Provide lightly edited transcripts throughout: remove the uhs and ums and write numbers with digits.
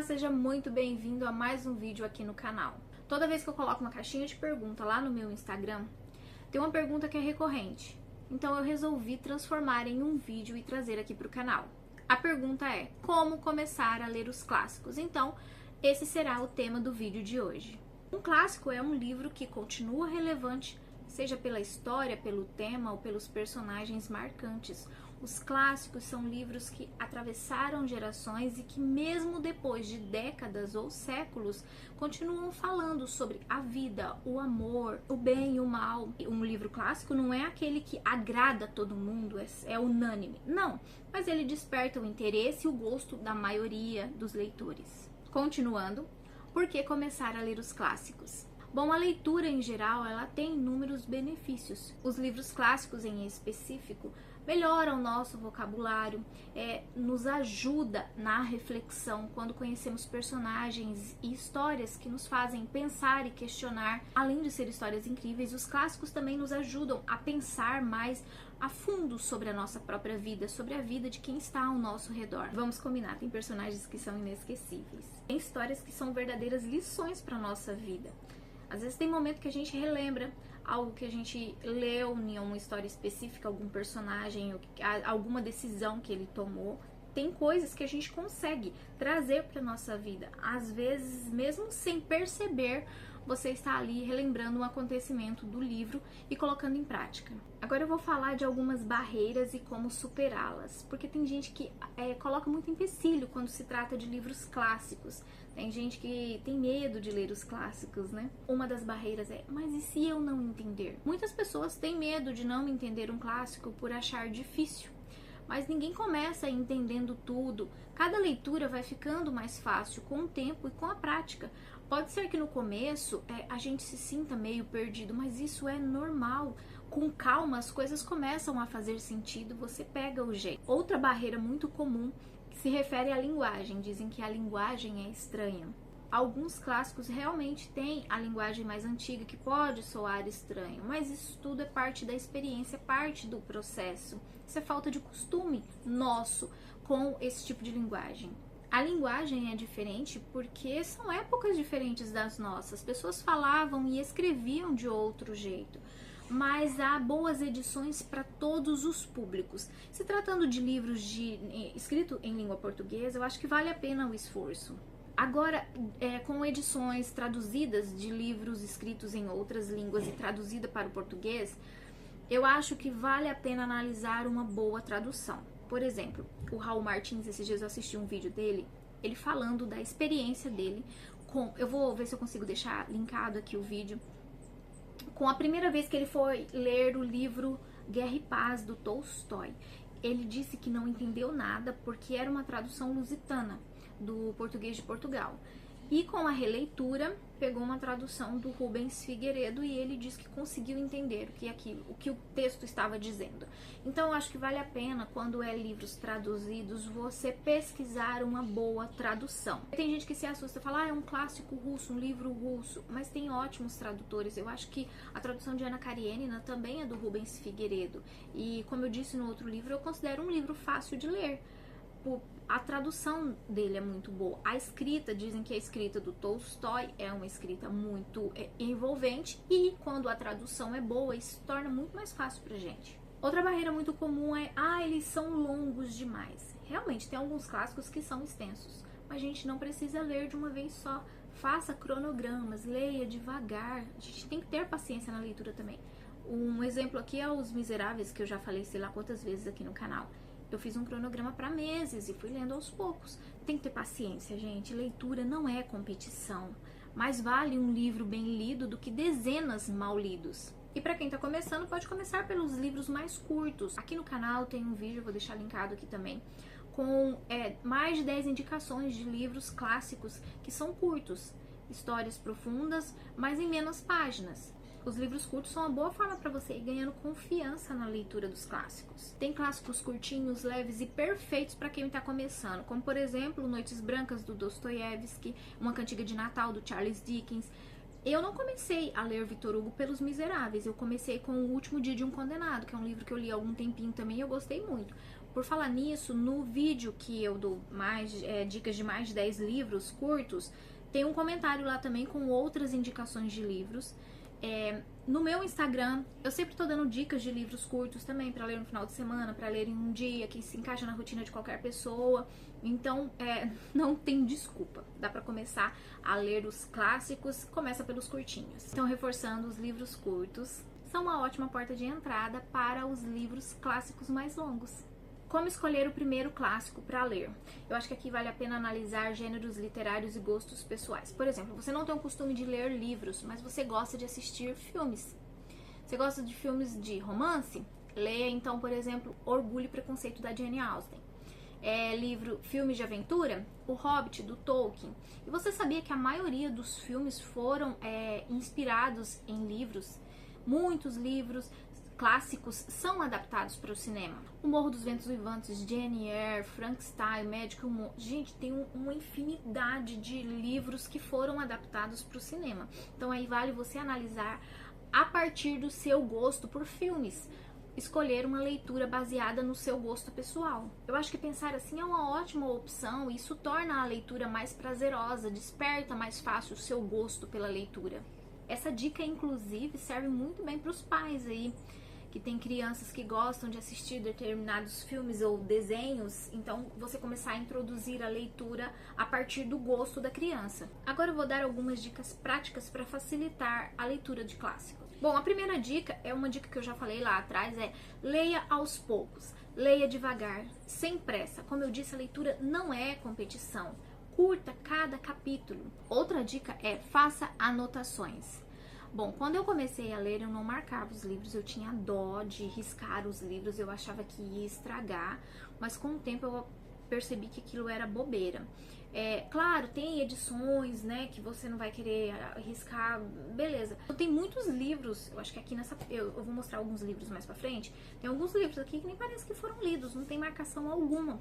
seja muito bem-vindo a mais um vídeo aqui no canal. Toda vez que eu coloco uma caixinha de pergunta lá no meu Instagram, tem uma pergunta que é recorrente. Então eu resolvi transformar em um vídeo e trazer aqui para o canal. A pergunta é: como começar a ler os clássicos? Então, esse será o tema do vídeo de hoje. Um clássico é um livro que continua relevante, seja pela história, pelo tema ou pelos personagens marcantes. Os clássicos são livros que atravessaram gerações e que mesmo depois de décadas ou séculos continuam falando sobre a vida, o amor, o bem e o mal. Um livro clássico não é aquele que agrada a todo mundo, é unânime. Não, mas ele desperta o interesse e o gosto da maioria dos leitores. Continuando, por que começar a ler os clássicos? Bom, a leitura em geral, ela tem inúmeros benefícios. Os livros clássicos em específico melhoram o nosso vocabulário, nos ajuda na reflexão quando conhecemos personagens e histórias que nos fazem pensar e questionar. Além de ser histórias incríveis, os clássicos também nos ajudam a pensar mais a fundo sobre a nossa própria vida, sobre a vida de quem está ao nosso redor. Vamos combinar, tem personagens que são inesquecíveis. Tem histórias que são verdadeiras lições para a nossa vida. Às vezes tem momento que a gente relembra algo que a gente leu em uma história específica, algum personagem, alguma decisão que ele tomou. Tem coisas que a gente consegue trazer para nossa vida. Às vezes, mesmo sem perceber, você está ali relembrando um acontecimento do livro e colocando em prática. Agora eu vou falar de algumas barreiras e como superá-las, porque tem gente que coloca muito empecilho quando se trata de livros clássicos. Tem gente que tem medo de ler os clássicos, né? Uma das barreiras é: mas e se eu não entender? Muitas pessoas têm medo de não entender um clássico por achar difícil. Mas ninguém começa entendendo tudo. Cada leitura vai ficando mais fácil com o tempo e com a prática. Pode ser que no começo a gente se sinta meio perdido, mas isso é normal. Com calma as coisas começam a fazer sentido, você pega o jeito. Outra barreira muito comum que se refere à linguagem. Dizem que a linguagem é estranha. Alguns clássicos realmente têm a linguagem mais antiga, que pode soar estranho, mas isso tudo é parte da experiência, parte do processo. Isso é falta de costume nosso com esse tipo de linguagem. A linguagem é diferente porque são épocas diferentes das nossas. Pessoas falavam e escreviam de outro jeito. Mas há boas edições para todos os públicos. Se tratando de livros escrito em língua portuguesa, eu acho que vale a pena o esforço. Agora, com edições traduzidas de livros escritos em outras línguas e traduzida para o português, eu acho que vale a pena analisar uma boa tradução. Por exemplo, o Raul Martins, esses dias eu assisti um vídeo dele, ele falando da experiência dele eu vou ver se eu consigo deixar linkado aqui o vídeo, com a primeira vez que ele foi ler o livro Guerra e Paz, do Tolstói. Ele disse que não entendeu nada porque era uma tradução lusitana, do português de Portugal. E com a releitura, pegou uma tradução do Rubens Figueiredo e ele disse que conseguiu entender o que o texto estava dizendo. Então, eu acho que vale a pena, quando livros traduzidos, você pesquisar uma boa tradução. Tem gente que se assusta e fala: é um clássico russo, um livro russo, mas tem ótimos tradutores. Eu acho que a tradução de Ana Karenina também é do Rubens Figueiredo. E, como eu disse no outro livro, eu considero um livro fácil de ler. A tradução dele é muito boa. A escrita, dizem que a escrita do Tolstói é uma escrita muito envolvente, e quando a tradução é boa, isso se torna muito mais fácil pra gente. Outra barreira muito comum é: eles são longos demais. Realmente, tem alguns clássicos que são extensos, mas a gente não precisa ler de uma vez só. Faça cronogramas, leia devagar. A gente tem que ter paciência na leitura também. Um exemplo aqui é Os Miseráveis, que eu já falei sei lá quantas vezes aqui no canal. Eu fiz um cronograma para meses e fui lendo aos poucos. Tem que ter paciência, gente. Leitura não é competição. Mais vale um livro bem lido do que dezenas mal lidos. E para quem está começando, pode começar pelos livros mais curtos. Aqui no canal tem um vídeo, vou deixar linkado aqui também, com mais de 10 indicações de livros clássicos que são curtos. Histórias profundas, mas em menos páginas. Os livros curtos são uma boa forma para você ir ganhando confiança na leitura dos clássicos. Tem clássicos curtinhos, leves e perfeitos para quem está começando, como por exemplo Noites Brancas, do Dostoiévski, Uma Cantiga de Natal, do Charles Dickens. Eu não comecei a ler Victor Hugo pelos Miseráveis, eu comecei com O Último Dia de um Condenado, que é um livro que eu li há algum tempinho também e eu gostei muito. Por falar nisso, no vídeo que eu dou dicas de mais de 10 livros curtos, tem um comentário lá também com outras indicações de livros. No meu Instagram, eu sempre tô dando dicas de livros curtos também, para ler no final de semana, para ler em um dia, que se encaixa na rotina de qualquer pessoa. Então, não tem desculpa. Dá para começar a ler os clássicos, começa pelos curtinhos. Então, reforçando, os livros curtos são uma ótima porta de entrada para os livros clássicos mais longos. Como escolher o primeiro clássico para ler? Eu acho que aqui vale a pena analisar gêneros literários e gostos pessoais. Por exemplo, você não tem o costume de ler livros, mas você gosta de assistir filmes. Você gosta de filmes de romance? Leia então, por exemplo, Orgulho e Preconceito, da Jane Austen. Filmes de aventura? O Hobbit, do Tolkien. E você sabia que a maioria dos filmes foram inspirados em livros? Muitos livros clássicos são adaptados para o cinema. O Morro dos Ventos Uivantes, Jane Eyre, Frankenstein, Magical Monstro. Gente, tem uma infinidade de livros que foram adaptados para o cinema. Então aí vale você analisar a partir do seu gosto por filmes. Escolher uma leitura baseada no seu gosto pessoal. Eu acho que pensar assim é uma ótima opção e isso torna a leitura mais prazerosa, desperta mais fácil o seu gosto pela leitura. Essa dica, inclusive, serve muito bem para os pais aí, que tem crianças que gostam de assistir determinados filmes ou desenhos, então você começar a introduzir a leitura a partir do gosto da criança. Agora eu vou dar algumas dicas práticas para facilitar a leitura de clássicos. Bom, a primeira dica é uma dica que eu já falei lá atrás, leia aos poucos, leia devagar, sem pressa. Como eu disse, a leitura não é competição. Curta cada capítulo. Outra dica é faça anotações. Bom, quando eu comecei a ler, eu não marcava os livros, eu tinha dó de riscar os livros, eu achava que ia estragar, mas com o tempo eu percebi que aquilo era bobeira. Claro, tem edições, né, que você não vai querer riscar, beleza. Tem muitos livros, eu acho que aqui eu vou mostrar alguns livros mais pra frente, tem alguns livros aqui que nem parece que foram lidos, não tem marcação alguma.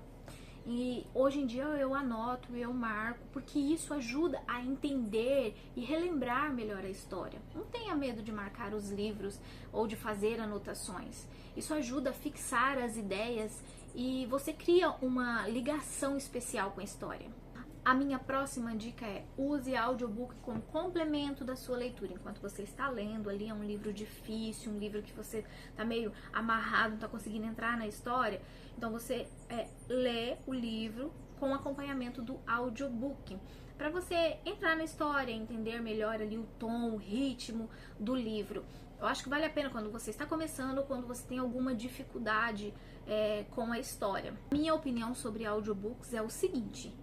E hoje em dia eu anoto, eu marco, porque isso ajuda a entender e relembrar melhor a história. Não tenha medo de marcar os livros ou de fazer anotações. Isso ajuda a fixar as ideias e você cria uma ligação especial com a história. A minha próxima dica é: use audiobook como complemento da sua leitura. Enquanto você está lendo ali, é um livro difícil, um livro que você está meio amarrado, não está conseguindo entrar na história. Então você lê o livro com acompanhamento do audiobook, para você entrar na história, entender melhor ali o tom, o ritmo do livro. Eu acho que vale a pena quando você está começando ou quando você tem alguma dificuldade com a história. Minha opinião sobre audiobooks é o seguinte: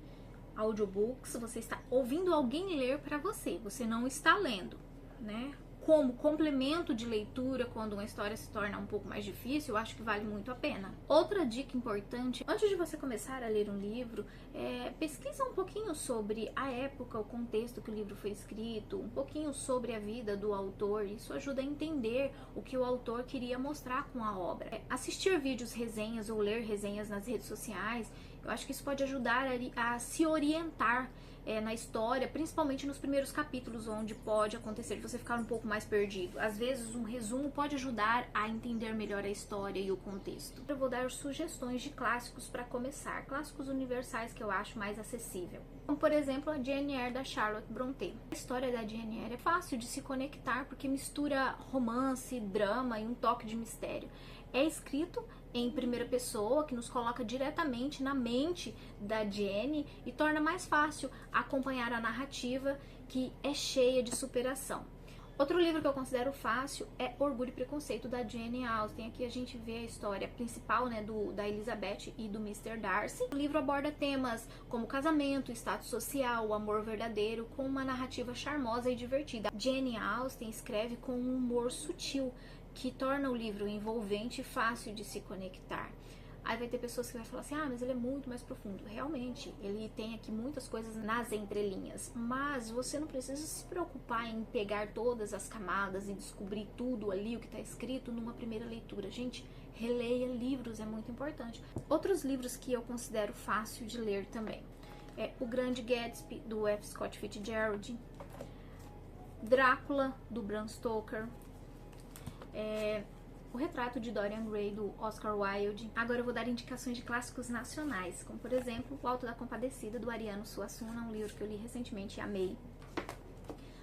audiobooks, você está ouvindo alguém ler para você, você não está lendo, né? Como complemento de leitura, quando uma história se torna um pouco mais difícil, eu acho que vale muito a pena. Outra dica importante: antes de você começar a ler um livro, pesquisa um pouquinho sobre a época, o contexto que o livro foi escrito, um pouquinho sobre a vida do autor. Isso ajuda a entender o que o autor queria mostrar com a obra. Assistir vídeos, resenhas ou ler resenhas nas redes sociais, eu acho que isso pode ajudar a se orientar na história, principalmente nos primeiros capítulos, onde pode acontecer de você ficar um pouco mais perdido. Às vezes um resumo pode ajudar a entender melhor a história e o contexto. Eu vou dar sugestões de clássicos para começar, clássicos universais que eu acho mais acessível. Como, por exemplo, a Jane Eyre, da Charlotte Brontë. A história da Jane Eyre é fácil de se conectar porque mistura romance, drama e um toque de mistério. É escrito em primeira pessoa, que nos coloca diretamente na mente da Jane e torna mais fácil acompanhar a narrativa, que é cheia de superação. Outro livro que eu considero fácil é Orgulho e Preconceito, da Jane Austen. Aqui a gente vê a história principal, né, da Elizabeth e do Mr. Darcy. O livro aborda temas como casamento, status social, o amor verdadeiro, com uma narrativa charmosa e divertida. Jane Austen escreve com um humor sutil, que torna o livro envolvente e fácil de se conectar. Aí vai ter pessoas que vão falar assim: mas ele é muito mais profundo. Realmente, ele tem aqui muitas coisas nas entrelinhas, mas você não precisa se preocupar em pegar todas as camadas e descobrir tudo ali, o que está escrito, numa primeira leitura. Gente, releia livros, é muito importante. Outros livros que eu considero fácil de ler também é O Grande Gatsby, do F. Scott Fitzgerald, Drácula, do Bram Stoker, O Retrato de Dorian Gray, do Oscar Wilde. Agora eu vou dar indicações de clássicos nacionais, como por exemplo, O Alto da Compadecida, do Ariano Suassuna, um livro que eu li recentemente e amei.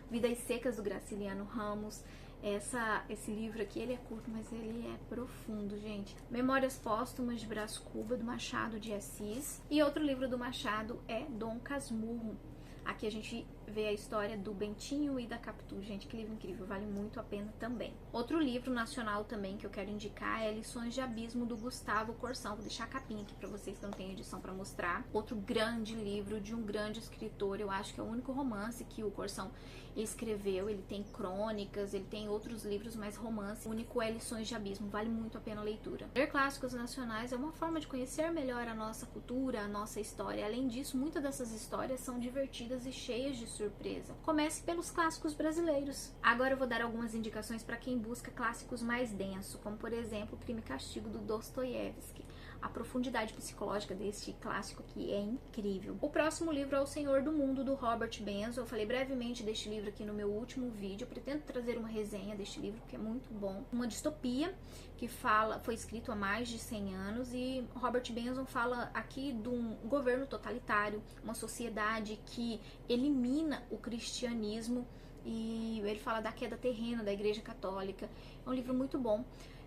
Vidas Secas, do Graciliano Ramos. Esse livro aqui, ele é curto, mas ele é profundo, gente. Memórias Póstumas, de Brás Cuba, do Machado de Assis. E outro livro do Machado é Dom Casmurro. Aqui a gente vê a história do Bentinho e da Capitu. Gente, que livro incrível, vale muito a pena também. Outro livro nacional também que eu quero indicar é Lições de Abismo, do Gustavo Corsão. Vou deixar a capinha aqui pra vocês que não tem edição pra mostrar. Outro grande livro de um grande escritor, eu acho que é o único romance que o Corsão escreveu. Ele tem crônicas, ele tem outros livros, mas romance. O único é Lições de Abismo, vale muito a pena a leitura. Ler clássicos nacionais é uma forma de conhecer melhor a nossa cultura, a nossa história. Além disso, muitas dessas histórias são divertidas e cheias de surpresa. Comece pelos clássicos brasileiros. Agora eu vou dar algumas indicações para quem busca clássicos mais densos, como por exemplo Crime e Castigo, do Dostoiévski. A profundidade psicológica deste clássico aqui é incrível. O próximo livro é O Senhor do Mundo, do Robert Benson. Eu falei brevemente deste livro aqui no meu último vídeo. Eu pretendo trazer uma resenha deste livro, que é muito bom. Uma distopia que foi escrito há mais de 100 anos e Robert Benson fala aqui de um governo totalitário, uma sociedade que elimina o cristianismo, e ele fala da queda terrena da Igreja Católica. É um livro muito bom.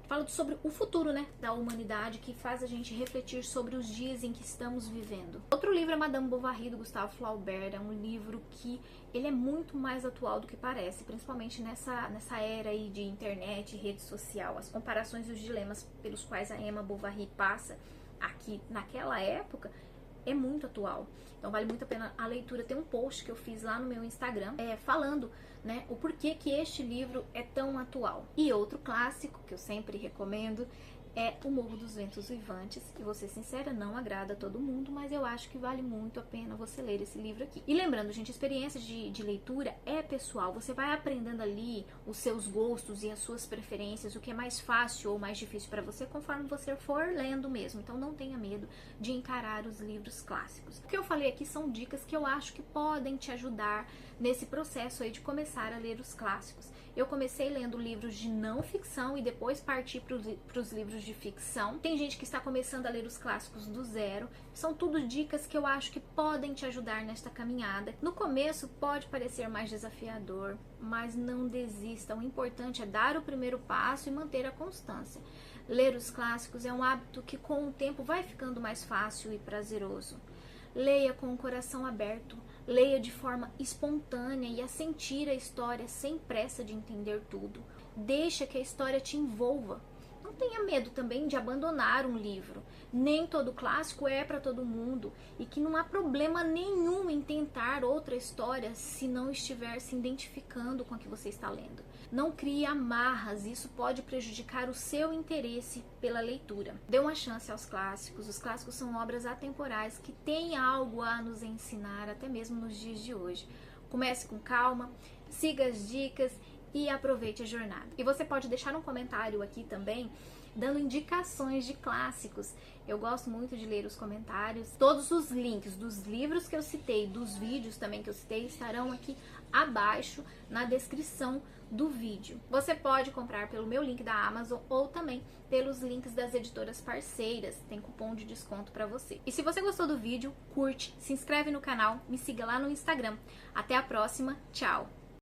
Fala sobre o futuro, né, da humanidade, que faz a gente refletir sobre os dias em que estamos vivendo. Outro livro é Madame Bovary, do Gustave Flaubert. É um livro que ele é muito mais atual do que parece, principalmente nessa era aí de internet e rede social. As comparações e os dilemas pelos quais a Emma Bovary passa aqui naquela época é muito atual. Então vale muito a pena a leitura. Tem um post que eu fiz lá no meu Instagram falando, né, o porquê que este livro é tão atual. E outro clássico que eu sempre recomendo é O Morro dos Ventos Uivantes, que, vou ser sincera, não agrada a todo mundo, mas eu acho que vale muito a pena você ler esse livro aqui. E lembrando, gente, a experiência de leitura é pessoal. Você vai aprendendo ali os seus gostos e as suas preferências, o que é mais fácil ou mais difícil para você, conforme você for lendo mesmo. Então não tenha medo de encarar os livros clássicos. O que eu falei aqui são dicas que eu acho que podem te ajudar nesse processo aí de começar a ler os clássicos. Eu comecei lendo livros de não ficção e depois parti para os livros de ficção. Tem gente que está começando a ler os clássicos do zero. São tudo dicas que eu acho que podem te ajudar nesta caminhada. No começo pode parecer mais desafiador, mas não desista. O importante é dar o primeiro passo e manter a constância. Ler os clássicos é um hábito que com o tempo vai ficando mais fácil e prazeroso. Leia com o coração aberto, leia de forma espontânea e a sentir a história sem pressa de entender tudo. Deixa que a história te envolva. Não tenha medo também de abandonar um livro. Nem todo clássico é para todo mundo e que não há problema nenhum em tentar outra história se não estiver se identificando com a que você está lendo. Não crie amarras, isso pode prejudicar o seu interesse pela leitura. Dê uma chance aos clássicos. Os clássicos são obras atemporais que têm algo a nos ensinar até mesmo nos dias de hoje. Comece com calma, siga as dicas e aproveite a jornada. E você pode deixar um comentário aqui também, dando indicações de clássicos. Eu gosto muito de ler os comentários. Todos os links dos livros que eu citei, dos vídeos também que eu citei, estarão aqui abaixo na descrição do vídeo. Você pode comprar pelo meu link da Amazon ou também pelos links das editoras parceiras. Tem cupom de desconto para você. E se você gostou do vídeo, curte, se inscreve no canal, me siga lá no Instagram. Até a próxima, tchau!